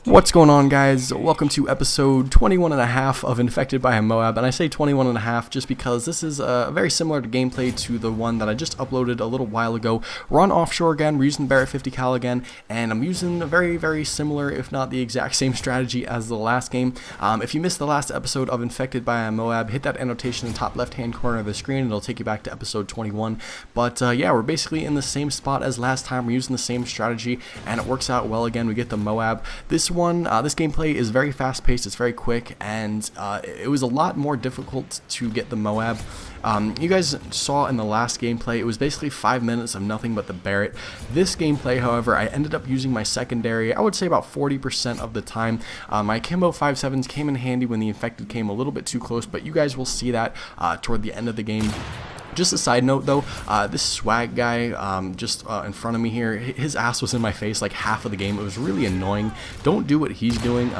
What's going on, guys? Welcome to episode 21 and a half of Infected by a MOAB, and I say 21 and a half just because this is very similar to gameplay to the one that I just uploaded a little while ago. We're on Offshore again, we're using Barrett 50 cal again, and I'm using a very similar, if not the exact same strategy as the last game. If you missed the last episode of Infected by a MOAB, hit that annotation in the top left hand corner of the screen and it'll take you back to episode 21. But yeah, we're basically in the same spot as last time, we're using the same strategy, and it works out well again. We get the MOAB. This gameplay is very fast-paced, it's very quick, and it was a lot more difficult to get the MOAB. You guys saw in the last gameplay, it was basically 5 minutes of nothing but the Barrett. This gameplay, however, I ended up using my secondary, I would say about 40% of the time. My Kimbo 5.7s came in handy when the Infected came a little bit too close, but you guys will see that toward the end of the game. Just a side note though, this swag guy just in front of me here, his ass was in my face like half of the game. It was really annoying. Don't do what he's doing.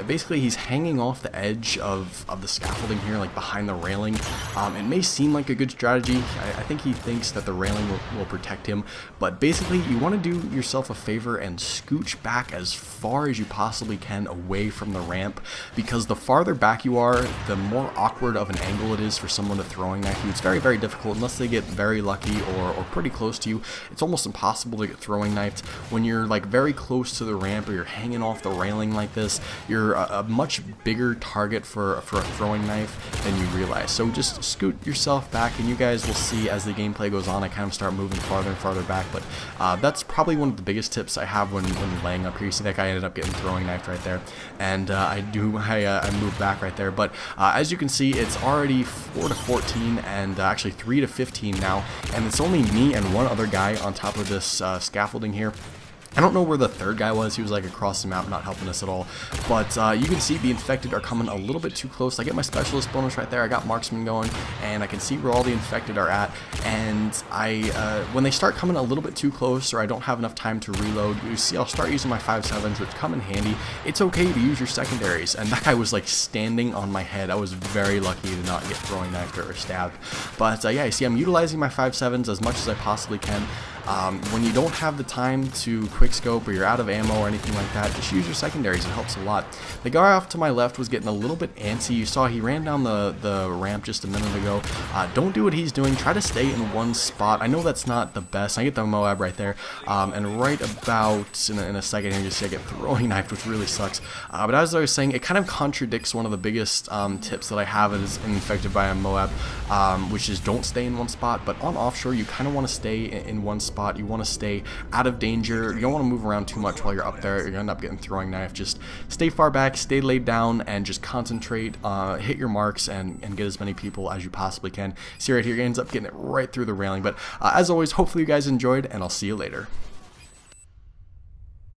Basically he's hanging off the edge of the scaffolding here, like behind the railing. It may seem like a good strategy. I think he thinks that the railing will protect him, but basically you want to do yourself a favor and scooch back as far as you possibly can away from the ramp, because the farther back you are, the more awkward of an angle it is for someone to throwing knife you. It's very difficult unless they get very lucky or pretty close to you. It's almost impossible to get throwing knifed. When you're like very close to the ramp or you're hanging off the railing like this, you're a much bigger target for a throwing knife than you realize. So just scoot yourself back, and you guys will see as the gameplay goes on, I kind of start moving farther and farther back. But that's probably one of the biggest tips I have when laying up here. You see that guy ended up getting throwing knifed right there, and I moved back right there. But as you can see, it's already 4 to 14 and actually 3 to 15 now, and it's only me and one other guy on top of this scaffolding here. I don't know where the third guy was. He was like across the map, not helping us at all. But you can see the Infected are coming a little bit too close. I get my specialist bonus right there. I got marksman going, and I can see where all the Infected are at. And when they start coming a little bit too close, or I don't have enough time to reload, you see I'll start using my 5.7s, which come in handy. It's okay to use your secondaries, and that guy was like standing on my head. I was very lucky to not get throwing knifed or stabbed. But yeah, you see I'm utilizing my 5.7s as much as I possibly can. When you don't have the time to quickscope or you're out of ammo or anything like that, just use your secondaries. It helps a lot. The guy off to my left was getting a little bit antsy. You saw he ran down the ramp just a minute ago. Don't do what he's doing. Try to stay in one spot. I know that's not the best. I get the MOAB right there. And right about in a second here, you see I get throwing knifed, which really sucks. But as I was saying, it kind of contradicts one of the biggest tips that I have is Infected by a MOAB, which is don't stay in one spot. But on Offshore, you kind of want to stay in one spot. You want to stay out of danger. You don't want to move around too much while you're up there. You're gonna end up getting throwing knife. Just stay far back, stay laid down, and just concentrate, hit your marks, and get as many people as you possibly can. See right here, he ends up getting it right through the railing. But as always, hopefully you guys enjoyed, and I'll see you later.